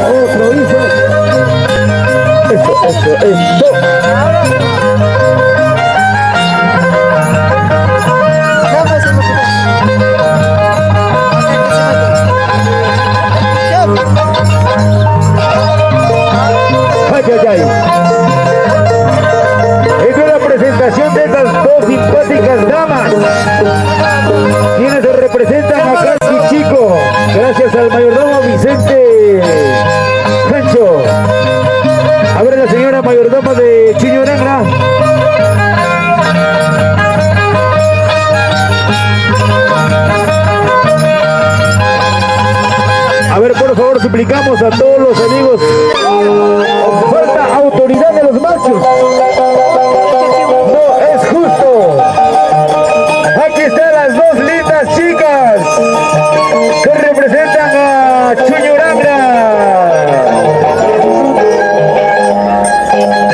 Otro hizo. Eso. Ay. Esta es la presentación de estas dos simpáticas damas, quienes se representan a Calqui Chico, gracias al mayordomo Vicente Cancho. A ver la señora mayordoma de Chiñuranga. A ver, por favor, suplicamos a todos los amigos. Falta autoridad de los machos. No es justo. Aquí están las dos lindas chicas que representan a Chiñuranga.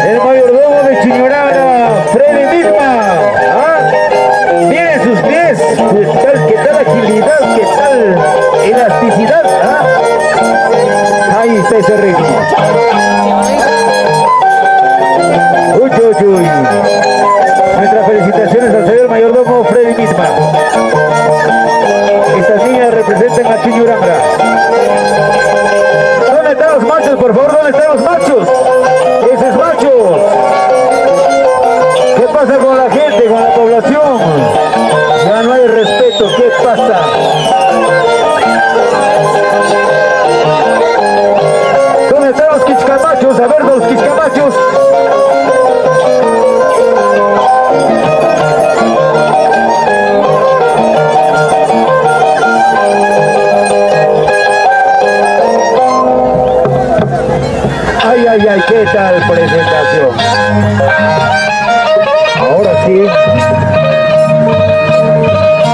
El mayordomo de Chiñuranga, Freddy Misma. Miren sus pies. ¿Qué tal agilidad? ¿Qué tal elasticidad? Ahí está ese ritmo. Uy. Nuestras felicitaciones al señor mayordomo Freddy Misma. Estas niñas representan a Chiñuranga. ¿Dónde están los machos, por favor? ¿Dónde están los machos? Esos machos. ¿Qué pasa con la gente, con la población? Ya no hay respeto. ¿Qué pasa? ¿Dónde están los quiscamachos? A ver, los quiscamachos. Ay, ¿qué tal presentación? Ahora sí,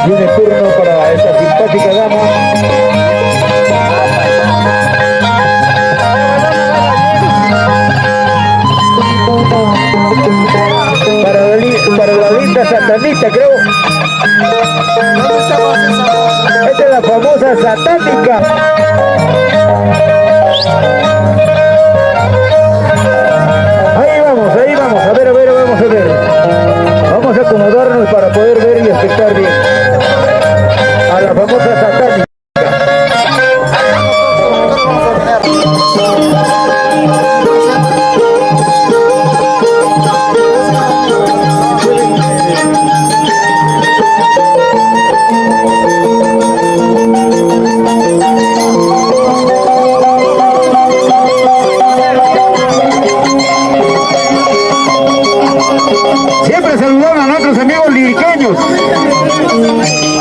viene turno para esta simpática dama. Para la linda satanita, creo. Esta es la famosa satánica. Ahí vamos, a ver, vamos a ver. Vamos a acomodarnos para poder ver y espectar bien a la famosa satánica.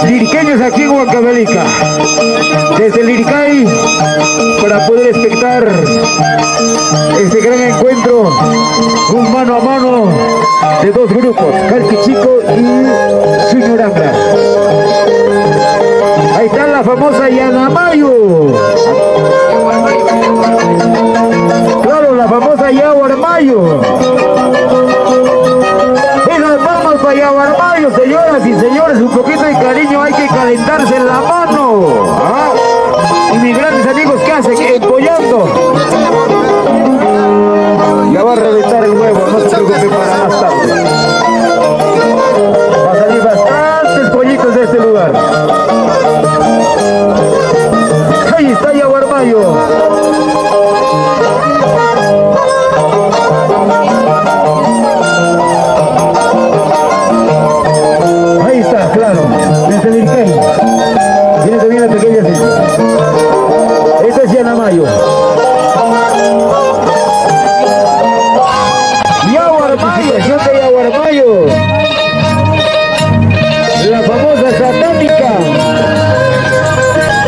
Liriqueños aquí en Huancavelica, desde Liricay, para poder espectar este gran encuentro, un mano a mano de dos grupos, Calqui Chico y Chiñuranga. Ahí está la famosa Yanamayo. Claro, la famosa Yaguarmayo. Para Yaguarmayo, señoras y señores, un poquito de cariño, hay que calentarse la mano. Y mis grandes amigos, ¿qué hacen? Empollando. Ya va a reventar el huevo, no se preocupe para más tarde. Va a salir bastantes pollitos de este lugar. Ahí está Yaguarmayo. Claro, desde el Irquén. Viene también la pequeña señora. Esta es Yanamayo. Participación de Yaguarmayo. La famosa satánica.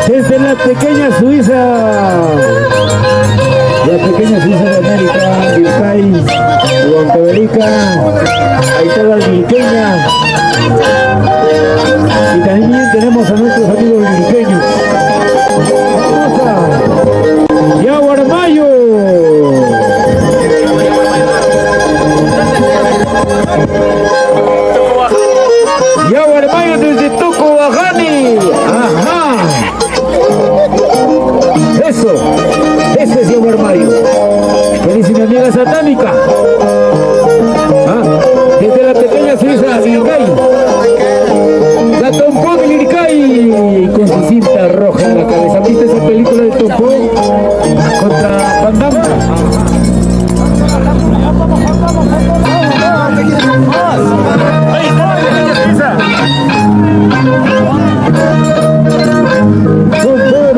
Desde la pequeña Suiza. La pequeña Suiza de América, Irquén, Huancavelica. Ahí está la liriqueña. Y también tenemos a nuestros amigos liriqueños. Yaguarmayo. Yaguarmayo desde Tuco, Bajani. Ajá. Eso es Yaguarmayo. satánica. Desde la pequeña Suiza, Lircay. La Tompón Lircay con su cinta roja en la cabeza. ¿Viste esa película de Tompón contra Van Damme?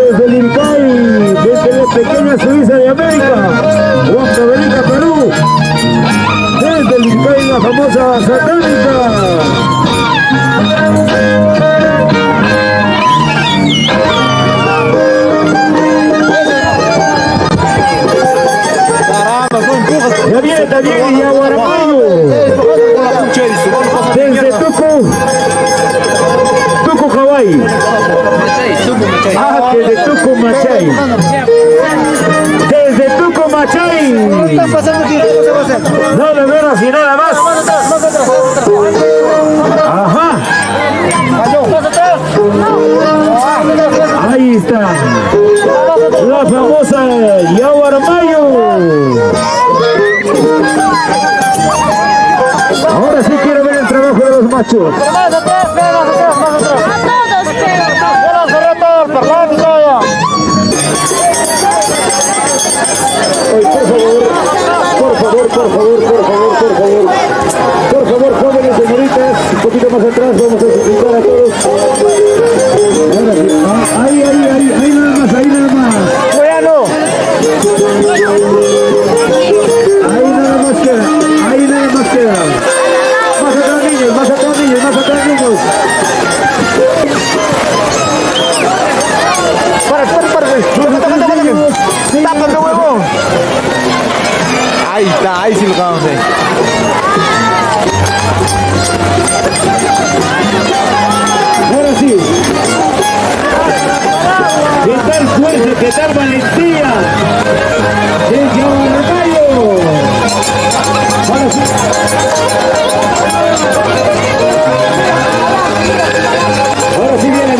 Desde Lircay, desde la pequeña Suiza de América, Huancavelica, Perú, desde Lircay, la famosa satánica. Ya viene, y Aguaramayo, desde Tucu, Hawái. Desde Tucumachay. Desde Tucumachay. No de menos y nada más. Ajá. Ahí está. La famosa Yaguaramayo. Ahora sí quiero ver el trabajo de los machos. Por favor, jóvenes, señoritas, un poquito más atrás, vamos a explicar a todos. Ahí nada más. Bueno. Ahí nada más queda. Más atrás, niños. Tápame, huevón. Ahí está, ahí sí lo acabamos de. Ahora sí. ¿Qué tal fuerza? ¿Qué tal valentía? ¡El Yaguaramayo! Ahora sí. Ahora sí viene.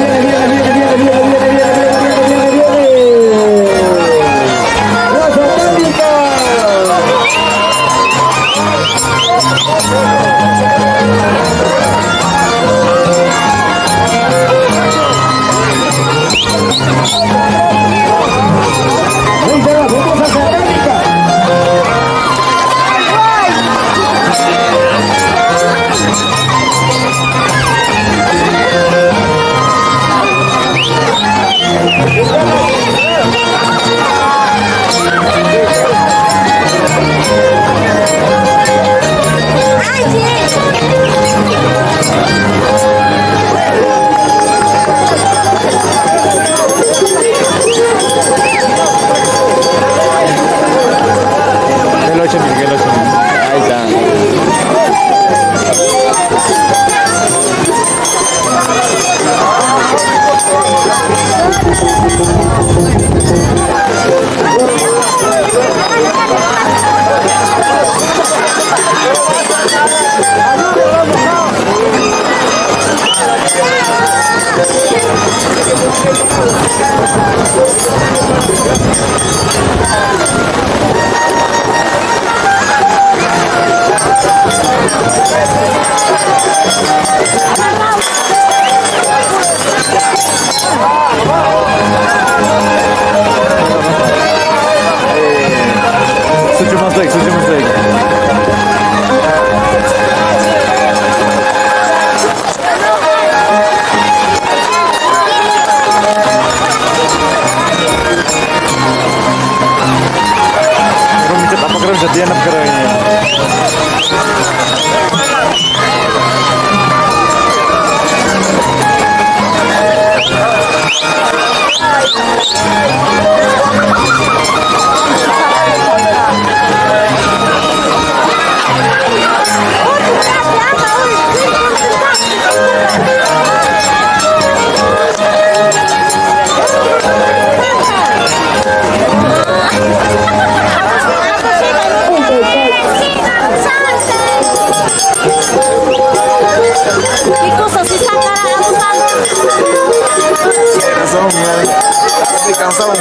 cansado.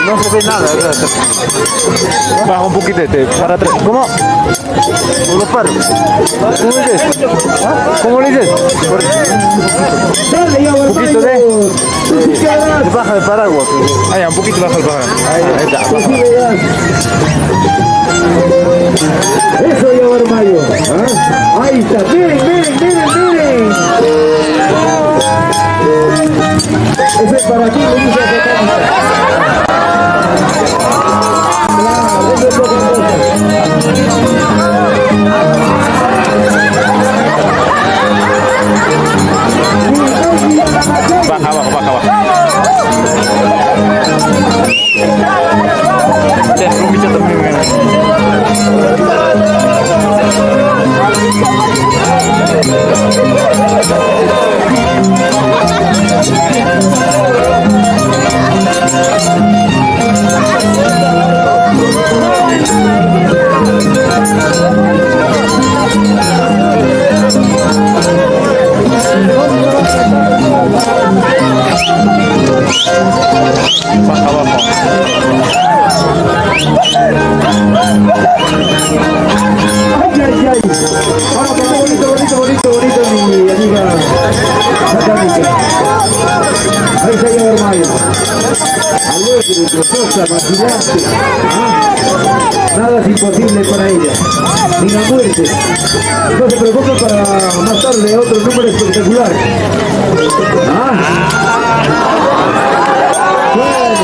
No se ve nada. Baja un poquito para atrás. ¿Cómo? Uno par. ¿Cómo dices? ¿Cómo le dices? Un poquito de baja el paraguas. Allá, un poquito baja el paraguas. Ahí está. Eso ya Mayo. Ahí está. Miren. Ese es para ti, lo dice eso es lo que baja abajo. Rumbita también. Baja abajo. Ay. Ahora bonito, mi amiga satánica. Ahí se lleva Mayo. Alegre, gozosa, vacilante. Nada es imposible para ella. Ni la muerte. No se preocupa para más tarde otro número espectacular. Bueno,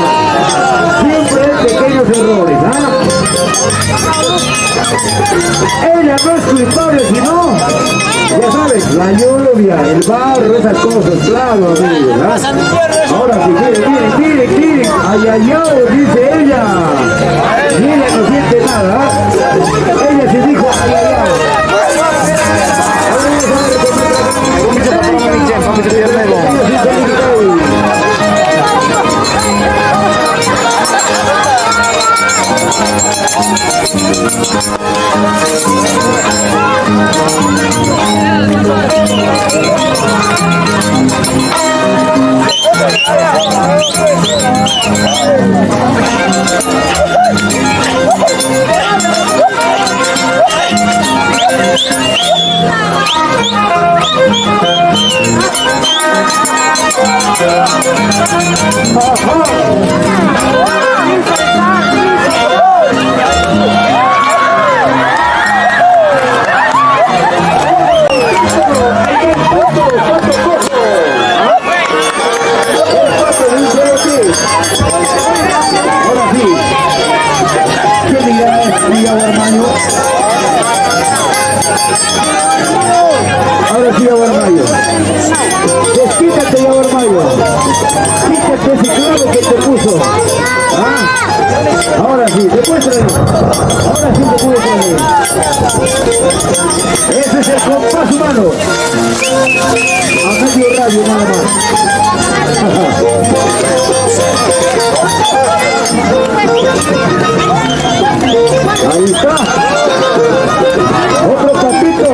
siempre pequeños errores, Ella no es culpable, sino, ya sabes, la lluvia, el barro, esas cosas, claro, amigos, Ahora sí, miren, ay, dice ella. Y ella no siente nada, Ella se dijo, ay. Ahora sí, Mayo. Desquítate, Mayo. Quítate ese clavo que te puso. Ahora sí, demuéstralo. Ahora sí, demuéstralo. Ese es el compás humano. A medio radio nada más. Ahí está. Otro patito.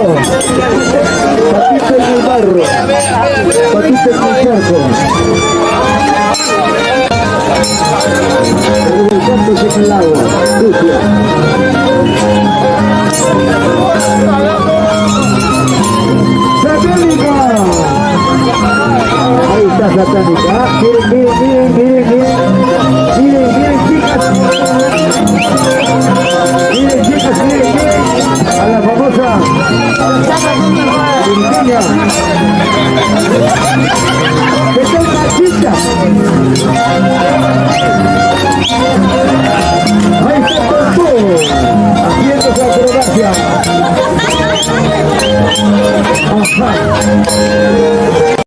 Patito en el barro. Patito en el charco. El campo es en el agua. Sucia. ¡Satánica! Ahí está Satánica. Miren, chicas. Miren, a la famosa Virginia. ¿Qué tal, Machita?